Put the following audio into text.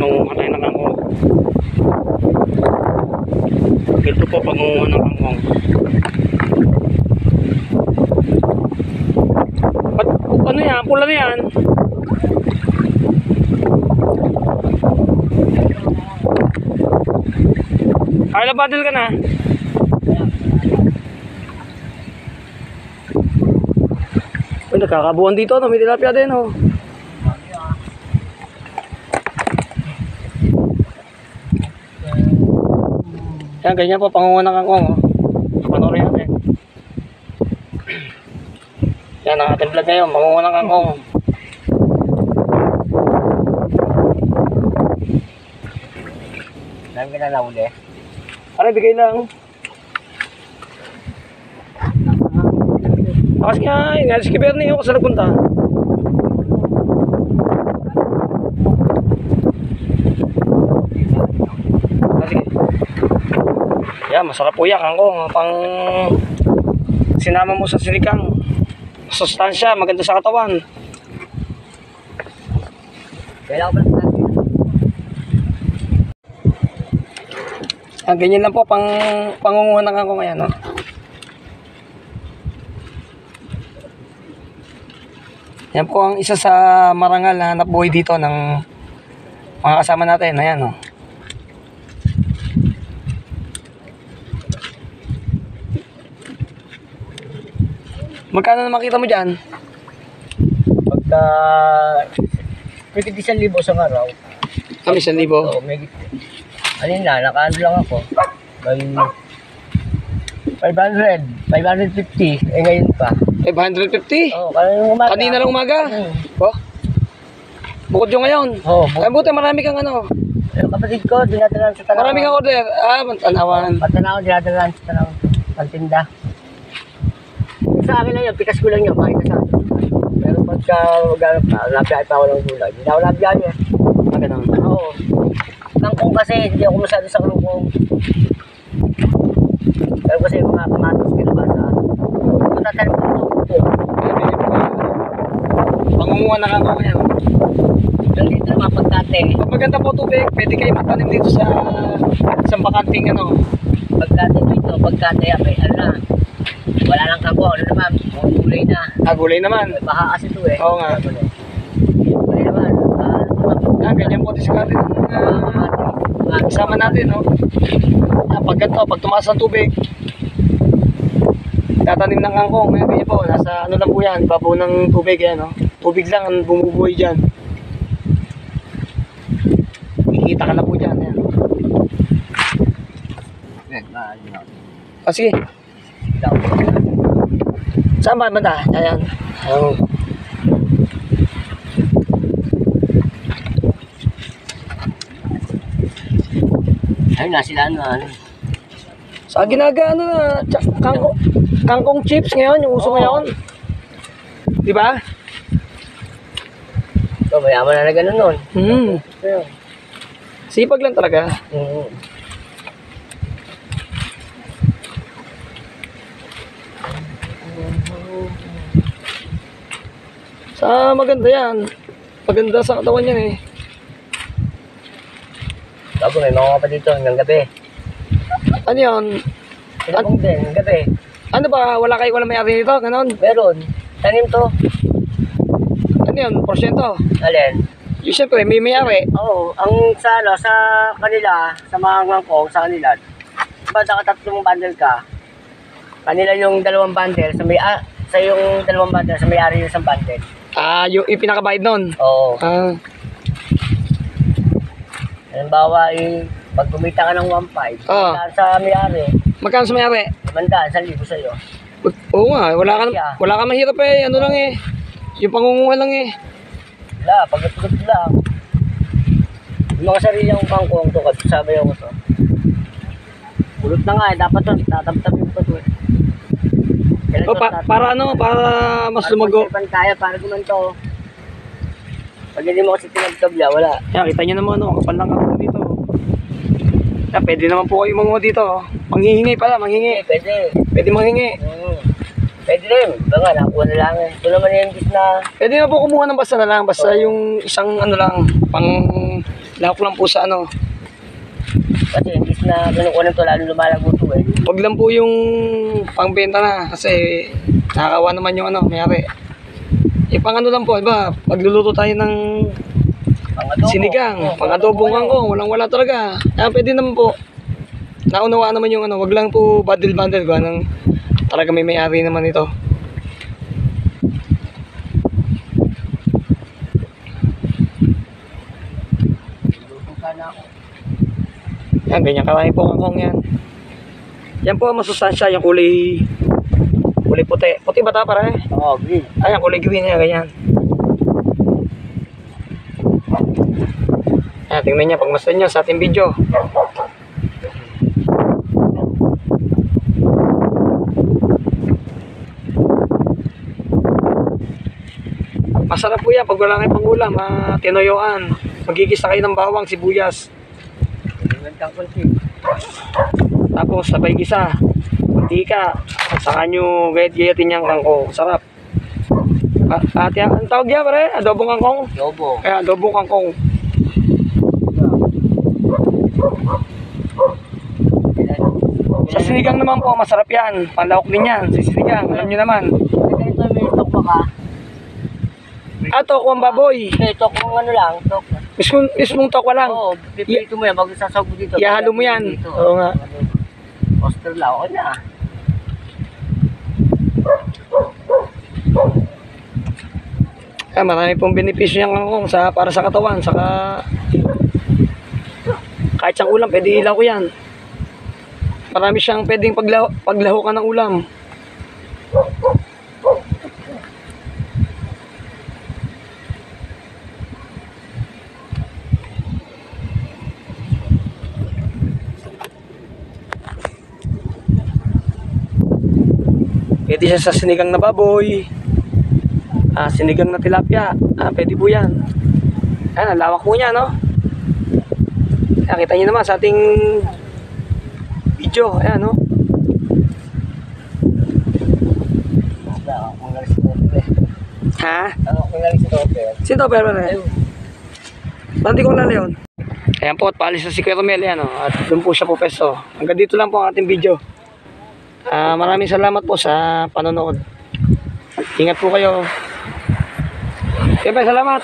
mangunguha tayo ng kangkong. Ito po pangunguha ng kangkong. Ano yan? Pula na yan. Kaya badal ka na. Uy, nakakabuhan dito, no? May tilapia din, oh. Yan, ganyan po, pangunguha ng kangkong, oh. Panoorin natin. Yan, ang ating vlog ngayon, pangunguha ng kangkong. Dami ka na nahuli? Aray, bigay lang. Kasi nga, inalis kay Bernie ako sa nagpunta. Sige. Yan, masarap po yan, kangkong. Pang sinama mo sa silikang. Sustansya, maganda sa katawan. Kailangan ko pala natin. Ganyan lang po, pangunguha ng kangkong ngayon, no? Yan po ang isa sa marangal na hanap buhay dito ng mga kasama natin. Ayan, no? Magkano na makita mo dyan? Pagka... Pwede 1,000 sa araw. Kami 1,000. Oo, may... Ano na, nakaano lang ako. May... 500, 550. Eh ngayon pa. 550? Oo, kanina umaga. Kanina lang umaga? Oh? Bukod yung ngayon? Oo, Ay, buti marami kang ano? yung kapatid ko, dinadalan sa tanawan. Marami kang order? Ah, tanawan. Patanawan, dinadalan sa tanawan. Pantinda. Yung sa akin lang yun, pikas ko lang yun, makita sa akin. Pero pagka maghanap pa, nabiyahe pa ako ng gulay. Hindi ako nabiyahe eh. Ah, ganun. Oo. Kangkong kasi, hindi ako masyado sa kangkong. Pero kasi mga kamatos kinabasa. Kung tatanim ko ito, Pangunguha na kangkong ngayon. dito naman pagkate. Pag maganda po tubig, pwede kayo magtanim dito sa isang bakanting ano. Pagkate dito, pagkate, may ano na. Wala lang kangkong, ano naman, mga gulay na. Ah, gulay naman. May baha kasi ito eh. Oo nga. Gulay naman. Ah, ganyan po diskarte ng kasama natin, no? Ah, pag ganito, pag tumaas ang tubig, tatanim ng kangkong. Ganyan po, nasa ano lang po yan, babaw ng tubig, yan, no? Tubig lang ang bumubuhay dyan. Kikita ka na po dyan, yan. Ah, sige. Saan ba banda? Ayan. Oh. Ayun na sila ano. Sa ginagaano na kangkong chips ngayon, yung uso ngayon. Di ba? So, mayaman na gano'n nun. Sipag lang talaga. Sa maganda yan. Maganda sa katawan yan eh. Bago may mga pa dito hanggang gabi. Ano yan? Sinabong din hanggang gabi. Ano ba? Wala may-ari nito? Ganon? Meron. Tanim to. Ano yan? Porsyento? Alin? Yung siyempre, may may-ari. Oo. Ang sa kanila, sa mga ngangkong, sa kanila, diba nakatatlong bundle ka? Kanila yung 2 bundle, sa yung 2 bundle, sa may-ari yung 1 bundle. Ah, yung pinakabayad nun? Oo. Ah. Halimbawa, pag kumita ka ng 1.5, sa may-ari, Magkano sa may-ari? 1,000 sa'yo. Oo nga, wala ka mahirap eh. Ano lang eh. Yung pangunguha lang eh. Wala, pagkat lang. Yung mga sarili akong kangkong to, sabi ako to. Ulot na nga eh, dapat to, tatab-tabin pa to eh. Para ano, para mas lumago. Para kaya, para gumanto. Pag hindi mo kasi tinagtabla, wala. Yan, kita nyo naman, oh, kapal lang ako dito. Yan, pwede naman po kayo manguha dito. Oh. Manghihingi pala, manghingi. Pwede. Pwede manghingi. Pwede rin. Baka nakuha na lang eh. Ito naman yung bis na... Pwede na po kumuha ng basta na lang. Basta yung isang ano lang, pang lahok lang po sa ano. Kasi yung bis na kinukuha nito lalo lumalago ito eh. Huwag lang po yung pangbenta na kasi nakakawa naman yung ano, mayari. Pang ano lang po, diba? Magluluto tayo ng Pang-adobo. sinigang, pang-adobong kangkong, walang-wala talaga. Pwede naman po. Naunawaan naman yung ano, wag lang po bundle-bundle ko. Anong talaga may may-ari naman ito. Lutong sana ako. Yan, ganyan karami po kangkong yan. Yan po ang masustansya, yung kulay puti. Puti ba ito pare? Oo, green. Ayan, kulay green niya, ganyan. Ayan, tingnan niya, pagmasdan niyo sa ating video. Masarap po yan, pag wala kayong pangulam, tinoyoan. Magigisa kayo ng bawang, sibuyas. Inventang kunti. Tapos sabay gisa, mantika, at saka nyo gayat-gayatin yung kangkong. Sarap. At yan, ang tawag yan pare, adobong kangkong. Yobo. Kaya adobong kangkong. Sa sinigang naman po, masarap yan. Panlahok din yan, sa sinigang, alam nyo naman. Ito may tokwa ka. Tokwa ang baboy. Ito kung ano lang, tokwa. Mismong tokwa lang. Oo, pipilito mo yan, bago sasawag mo dito. Ihalo mo yan. Dito. Oo nga. Oster lang, okay na. Marami pong benepisyo yung kangkong para sa katawan, saka kahit siyang ulam, pwede ilaw ko yan. Marami siyang pwedeng paglahukan ng ulam. Pwede siya sa sinigang na baboy, sinigang na tilapia, pwede po yan. Ayan, ang lawak po niya, no? Kita niyo naman sa ating video, ayan, no? Kung galing si Tope. Ha? Kung galing si Tope. Sino ba yun? Banti ko na leon. Ayan po, at paalis na si Kuya Romel, ayan, no? At doon po siya po peso. Hanggang dito lang po ang ating video. Maraming salamat po sa panonood. Ingat po kayo. Siyempre, salamat.